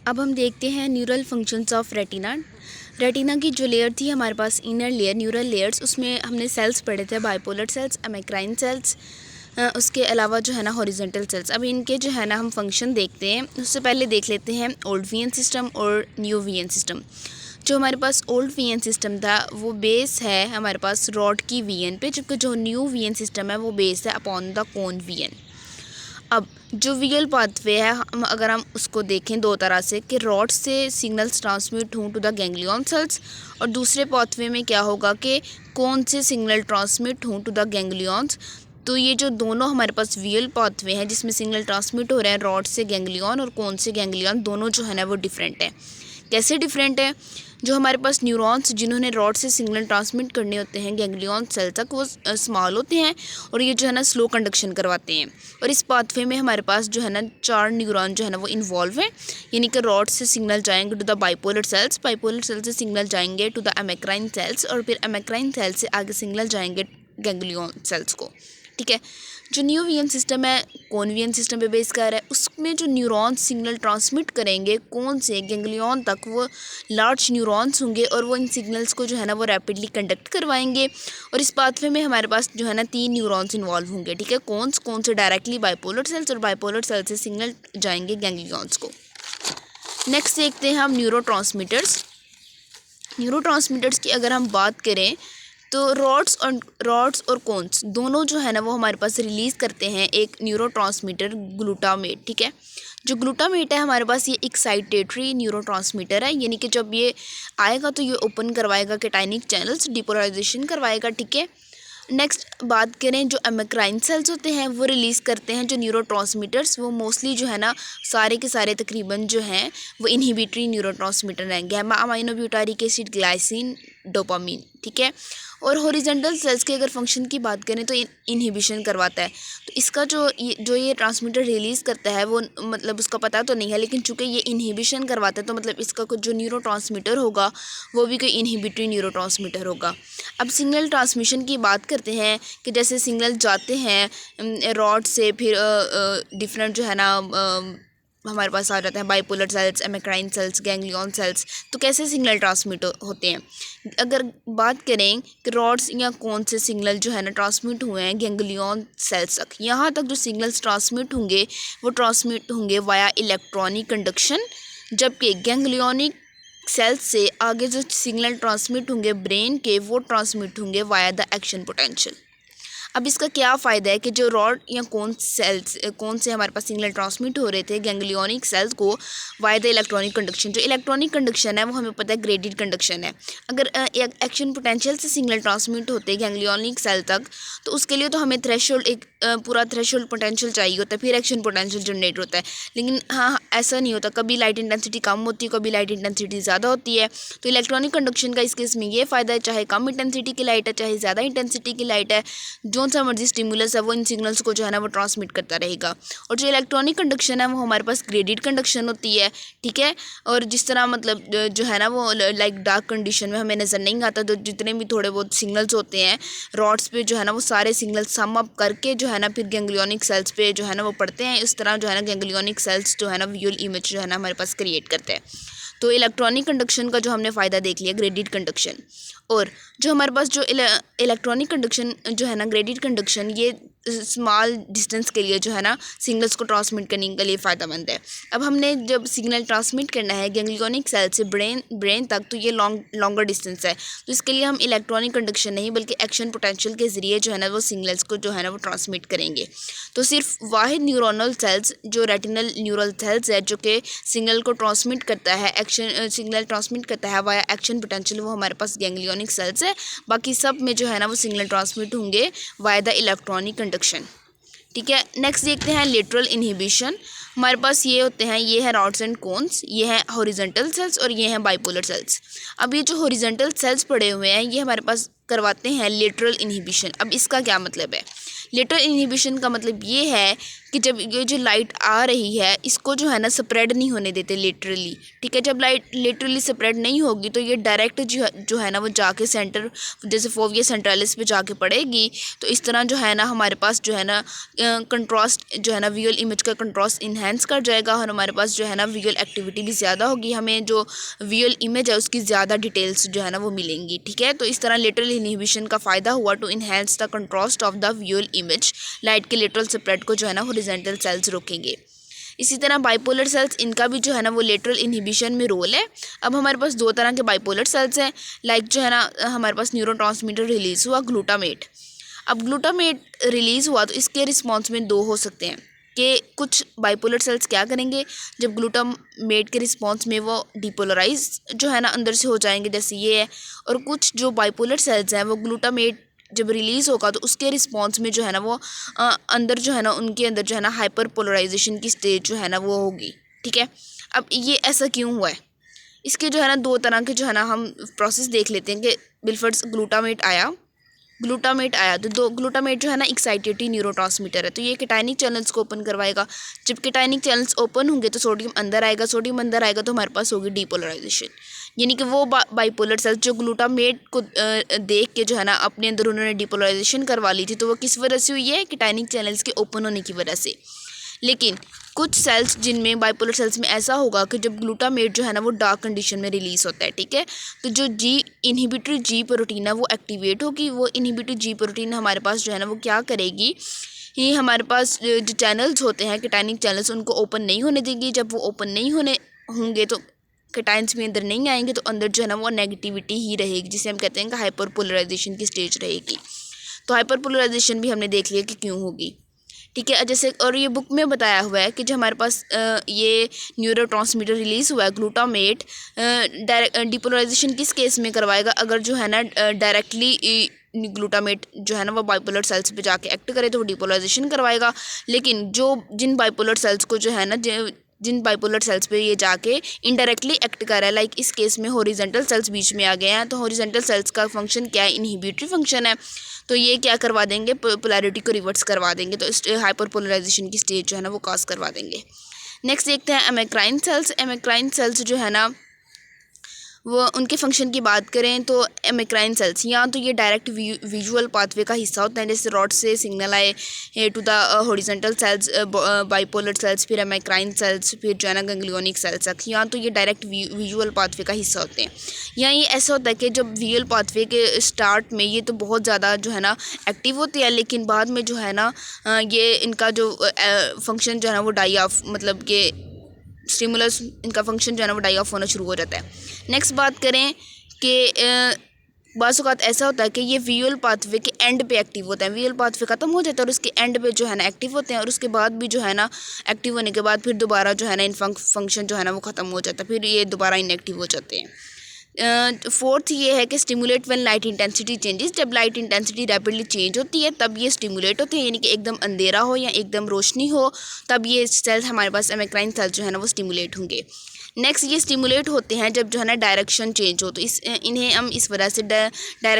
अब हम देखते हैं neural functions of retina. Retina की जो लेयर थी हमारे पास इनर लेयर न्यूरल लेयर्स, उसमें हमने सेल्स पढ़े थे, बाइपोलर सेल्स, अमेक्राइन सेल्स, उसके अलावा जो है ना हॉरिजॉन्टल सेल्स। अब इनके जो है ना हम फंक्शन देखते हैं। उससे पहले देख लेते हैं ओल्ड वीएन सिस्टम और न्यू वीएन सिस्टम। जो हमारे पास ओल्ड वीएन सिस्टम था वो बेस है हमारे पास रॉड की वीएन पे, जबकि जो न्यू वीएन सिस्टम है वो बेस है अपॉन द कोन वीएन। अब जो वियल पाथवे है अगर हम उसको देखें दो तरह से कि रॉड से सिग्नल्स ट्रांसमिट हों टू द गैंग्लियन सेल्स, और दूसरे पाथवे में क्या होगा कि कौन से सिग्नल ट्रांसमिट हों टू द गैंग्लियंस। तो ये जो दोनों हमारे पास वियल पाथवे हैं जिसमें सिग्नल ट्रांसमिट हो रहे हैं रॉड से गैंग्लियन और कोन से गैंग्लियन, दोनों जो है ना वो डिफरेंट है। कैसे डिफरेंट है? जो हमारे पास न्यूरॉन्स जिन्होंने रॉड से सिग्नल ट्रांसमिट करने होते हैं गैंग्लियन सेल तक, वो स्मॉल होते हैं और ये जो है ना स्लो कंडक्शन करवाते हैं। और इस पाथवे में हमारे पास जो है ना 4 न्यूरॉन जो है ना वो इन्वॉल्व हैं, यानी कि रॉड से सिग्नल जाएंगे to the bipolar cells, bipolar cell से सिग्नल जाएंगे टू द अमेक्राइन सेल्स, और फिर अमेक्राइन सेल से आगे सिग्नल जाएंगे गैंग्लियन सेल्स को। ठीक है। जो न्यू वीएन सिस्टम है कोन वीएन सिस्टम पे बेस कर रहा है, उसमें जो न्यूरॉन्स सिग्नल ट्रांसमिट करेंगे कौन से गैंग्लियन तक, वो लार्ज न्यूरॉन्स होंगे और वो इन सिग्नल्स को जो है ना वो रैपिडली कंडक्ट करवाएंगे। और इस पाथवे में हमारे पास जो है ना 3 न्यूरॉन्स इन्वॉल्व होंगे। ठीक है। कौन से डायरेक्टली बाइपोलर सेल्स, और बाइपोलर सेल से सिग्नल जाएंगे गैंग्लियंस को। नेक्स्ट देखते हैं हम न्यूरोट्रांसमीटर्स। न्यूरोट्रांसमीटर्स की अगर हम बात करें तो रॉड्स और कोन्स दोनों जो है ना वो हमारे पास रिलीज़ करते हैं एक न्यूरोट्रांसमीटर ग्लूटामेट। ठीक है। जो ग्लूटामेट है हमारे पास ये एक्साइटेटरी न्यूरोट्रांसमीटर है, यानी कि जब ये आएगा तो ये ओपन करवाएगा केटाइनिक चैनल्स, डिपोलराइजेशन करवाएगा। ठीक है। नेक्स्ट बात करें जो अमेक्राइन सेल्स होते हैं वो रिलीज़ करते हैं जो न्यूरोट्रांसमीटर्स, वो मोस्टली जो है ना सारे के सारे तकरीबन जो हैं वो इनहिबिटरी न्यूरोट्रांसमीटर हैं, gamma amino butyric acid, glycine, dopamine. ठीक है। और हॉरिजॉन्टल सेल्स के अगर फंक्शन की बात करें तो इनहिबिशन करवाता है। तो इसका जो ये ट्रांसमीटर रिलीज़ करता है वो मतलब उसका पता तो नहीं है, लेकिन चूंकि ये इनहिबिशन करवाता है तो मतलब इसका कुछ जो न्यूरोट्रांसमीटर होगा वो भी कोई इनहिबिटरी न्यूरोट्रांसमीटर होगा। अब सिग्नल ट्रांसमिशन की बात करते हैं कि जैसे सिग्नल जाते हैं रॉड से, फिर डिफरेंट जो है ना हमारे पास आ जाते हैं bipolar cells, amacrine cells, ganglion cells. तो कैसे सिग्नल ट्रांसमिट होते हैं? अगर बात करें कि रॉड्स या कौन से सिग्नल जो है ना ट्रांसमिट हुए हैं गैंग्लियन सेल्स तक, यहाँ तक जो सिग्नल्स ट्रांसमिट होंगे वो ट्रांसमिट होंगे वाया इलेक्ट्रॉनिक कंडक्शन, जबकि गैंग्लियनिक सेल्स से आगे जो सिग्नल ट्रांसमिट होंगे ब्रेन के वो ट्रांसमिट होंगे वाया द एक्शन पोटेंशियल। अब इसका क्या फ़ायदा है कि जो रॉड या कौन से हमारे पास सिग्नल ट्रांसमिट हो रहे थे गैंग्लियनिक सेल्स को वाया द इलेक्ट्रॉनिक कंडक्शन। जो इलेक्ट्रॉनिक कंडक्शन है वो हमें पता है ग्रेडेड कंडक्शन है। अगर एक्शन पोटेंशियल से सिग्नल ट्रांसमिट होते गैंग्लियनिक सेल तक तो उसके लिए तो हमें थ्रेशोल्ड एक पूरा थ्रेशोल्ड पोटेंशियल चाहिए होता है, फिर एक्शन पोटेंशियल जनरेट होता है। लेकिन हाँ ऐसा नहीं होता, कभी लाइट इंटेंसिटी कम होती है, कभी लाइट इंटेंसिटी ज़्यादा होती है। तो इलेक्ट्रॉनिक कंडक्शन का इस केस में ये फ़ायदा है, चाहे कम इंटेंसिटी की लाइट है चाहे ज़्यादा इंटेंसिटी की लाइट है, जो सा मर्जी स्टिमुलस है वो इन सिग्नल्स को जो है ना वो ट्रांसमिट करता रहेगा। और जो इलेक्ट्रॉनिक कंडक्शन है वो हमारे पास ग्रेडेड कंडक्शन होती है। ठीक है। और जिस तरह मतलब जो है ना वो लाइक डार्क कंडीशन में हमें नज़र नहीं आता, तो जितने भी थोड़े बहुत सिग्नल्स होते हैं रॉड्स पे जो है ना वो सारे सिग्नल सम अप करके जो है ना फिर गैंग्लियनिक सेल्स पे जो है ना वो पढ़ते हैं। इस तरह जो है ना गैंग्लियनिक सेल्स जो है ना विजुअल इमेज जो है ना हमारे पास क्रिएट करते हैं। तो इलेक्ट्रॉनिक कंडक्शन का जो हमने फ़ायदा देख लिया ग्रेडेड कंडक्शन। और जो हमारे पास जो इलेक्ट्रॉनिक कंडक्शन जो है ना ग्रेडेड कंडक्शन, ये स्मॉल डिस्टेंस के लिए जो है ना सिग्नल्स को ट्रांसमिट करने के लिए फ़ायदेमंद है। अब हमने जब सिग्नल ट्रांसमिट करना है गैंग्लियनिक सेल से ब्रेन तक तो ये लॉन्गर डिस्टेंस है, तो इसके लिए हम इलेक्ट्रॉनिक कंडक्शन नहीं बल्कि एक्शन पोटेंशियल के ज़रिए जो है ना वो सिग्नल्स को जो है ना वो ट्रांसमिट करेंगे। तो सिर्फ वाहिद न्यूरोनल सेल्स जो रेटिनल न्यूरल सेल्स है जो कि सिग्नल को ट्रांसमिट करता है, सिग्नल ट्रांसमिट करता है वाया एक्शन पोटेंशियल, वो हमारे पास गैंग्लियनिक सेल्स है। बाकी सब में जो है ना वो सिग्नल ट्रांसमिट होंगे वाया द इलेक्ट्रॉनिक कंडक्शन। ठीक है। नेक्स्ट देखते हैं लेटरल इनहिबिशन। हमारे पास ये होते हैं, ये है रॉड्स एंड कोन्स, ये है हॉरिजॉन्टल सेल्स और ये हैं बाइपोलर सेल्स। अब ये जो हॉरिजॉन्टल सेल्स पड़े हुए हैं ये हमारे पास करवाते हैं लेटरल इनहिबिशन। अब इसका क्या मतलब है? लेटरल इनहिबिशन का मतलब ये है कि जब ये जो लाइट आ रही है इसको जो है ना स्प्रेड नहीं होने देते लेटरली, ठीक है। जब लाइट लेटरली स्प्रेड नहीं होगी तो ये डायरेक्ट जो है ना वो जाके सेंटर, जैसे फोविया सेंट्रलिस पे जाके पड़ेगी। तो इस तरह जो है ना हमारे पास जो है ना कंट्रास्ट जो है ना विजुअल इमेज का कंट्रास्ट इन्हेंस कर जाएगा और हमारे पास जो है ना विजुअल एक्टिविटी भी ज़्यादा होगी, हमें जो विजुअल इमेज है उसकी ज़्यादा डिटेल्स जो है ना वो मिलेंगी, ठीक है। तो इस तरह लेटरल इनहिबिशन का फ़ायदा हुआ to enhance the contrast of the visual image. Light के लेटरल स्प्रेड को जो है ना हॉरिजॉन्टल सेल्स रोकेंगे। इसी तरह बाइपोलर सेल्स, इनका भी जो है ना वो लेटरल इनहिबिशन में रोल है। अब हमारे पास दो तरह के बाइपोलर सेल्स हैं। लाइक जो है ना हमारे पास न्यूरोट्रांसमीटर रिलीज़ हुआ ग्लूटामेट। अब ग्लूटामेट रिलीज़ हुआ तो इसके रिस्पॉन्स में दो हो सकते हैं कि कुछ बाइपोलर सेल्स क्या करेंगे, जब ग्लूटामेट के रिस्पॉन्स में वो डिपोलराइज जो है ना अंदर से हो जाएंगे, जैसे ये है। और कुछ जो बाइपोलर सेल्स हैं वो ग्लूटामेट जब रिलीज़ होगा तो उसके रिस्पॉन्स में जो है ना वो अंदर जो है ना उनके अंदर जो है ना हाइपर पोलराइजेशन की स्टेज जो है ना वो होगी, ठीक है। अब ये ऐसा क्यों हुआ है, इसके जो है ना दो तरह के जो है ना हम प्रोसेस देख लेते हैं कि बिलफर्ड्स ग्लूटामेट आया तो दो ग्लूटामेट जो है ना एक्साइटेटरी न्यूरोट्रांसमीटर है, तो ये केटाइनिक चैनल्स को ओपन करवाएगा। जब केटाइनिक चैनल्स ओपन होंगे तो सोडियम अंदर आएगा तो हमारे पास होगी डीपोलराइजेशन, यानी कि वो बाइपोलर सेल्स जो ग्लूटामेट को देख के जो है ना अपने अंदर उन्होंने डीपोलराइजेशन करवा ली थी, तो वो किस वजह से हुई है, केटाइनिक चैनल्स के ओपन होने की वजह से। लेकिन कुछ सेल्स जिनमें बाइपोलर सेल्स में ऐसा होगा कि जब ग्लूटामेट जो है ना वो डार्क कंडीशन में रिलीज़ होता है, ठीक है। तो जो इनहिबिटरी जी प्रोटीन है वो एक्टिवेट होगी। वो इनहिबिटरी जी प्रोटीन हमारे पास जो है ना वो क्या करेगी, ये हमारे पास जो चैनल्स होते हैं केटाइनिक चैनल्स उनको ओपन नहीं होने देगी। जब वो ओपन नहीं होने होंगे तो केटाइन्स भी अंदर नहीं आएंगे, तो अंदर जो है ना वो नेगेटिविटी ही रहेगी, जिसे हम कहते हैं कि हाइपर पोलराइजेशन की स्टेज रहेगी। तो हाइपर पोलराइजेशन भी हमने देख लिया कि क्यों होगी, ठीक है। जैसे और ये बुक में बताया हुआ है कि जो हमारे पास ये न्यूरोट्रांसमीटर रिलीज़ हुआ है ग्लूटामेट, डायरेक्ट डिपोलराइजेशन किस केस में करवाएगा, अगर जो है ना डायरेक्टली ग्लूटामेट जो है ना वो बाइपोलर सेल्स पे जाके एक्ट करे तो वो डिपोलराइजेशन करवाएगा। लेकिन जिन बाइपोलर सेल्स को जो है ना जिन बाइपोलर सेल्स पे ये जाके इनडायरेक्टली एक्ट कर रहा है, लाइक इस केस में हॉरिजॉन्टल सेल्स बीच में आ गए हैं, तो हॉरिजॉन्टल सेल्स का फंक्शन क्या है, इनहिबिटरी फंक्शन है। तो ये क्या करवा देंगे, पोलैरिटी को रिवर्स करवा देंगे, तो इस हाइपर पोलराइजेशन की स्टेज जो है ना वो कॉज करवा देंगे। नेक्स्ट देखते हैं एमेक्राइन सेल्स। एमेक्राइन सेल्स जो है ना वो उनके फंक्शन की बात करें तो एमेक्राइन सेल्स या तो ये डायरेक्ट विजुअल पाथवे का हिस्सा होता है, जैसे रॉड से सिग्नल आए to the horizontal cells, bipolar cells, फिर एमेक्राइन सेल्स, फिर जो है ना गैंग्लियोनिक सेल्स, या तो ये डायरेक्ट विजुअल पाथवे का हिस्सा होते हैं। या ये ऐसा होता है कि जब विजुअल पाथवे के स्टार्ट में ये तो बहुत ज़्यादा जो है ना एक्टिव होती है, लेकिन बाद में जो है ना ये इनका जो फंक्शन जो है ना वो डाई ऑफ, मतलब कि स्टिमुलस इनका फंक्शन जो है ना वो डाई ऑफ होना शुरू हो जाता है। नेक्स्ट बात करें कि बाज़ औक़ात ऐसा होता है कि ये विजुअल पाथवे के एंड पे एक्टिव होता है, विजुअल पाथवे ख़त्म हो जाता है और उसके एंड पे जो है ना एक्टिव होते हैं, और उसके बाद भी जो है ना एक्टिव होने के बाद फिर दोबारा जो है ना इन फंक्शन जो है ना वो ख़त्म हो जाता है, फिर ये दोबारा इनएक्टिव हो जाते हैं। फोर्थ ये है कि stimulate when light intensity changes. जब लाइट इंटेंसिटी रैपिडली चेंज होती है तब ये स्टिमुलेट होती है, यानी कि एकदम अंधेरा हो या एकदम रोशनी हो तब ये सेल्स हमारे पास एमेक्राइन सेल्स जो है ना वो स्टिमुलेट होंगे। नेक्स्ट ये स्टिमुलेट होते हैं जब जो है ना डायरेक्शन चेंज हो, तो इन्हें हम इस वजह से डायरेक्शन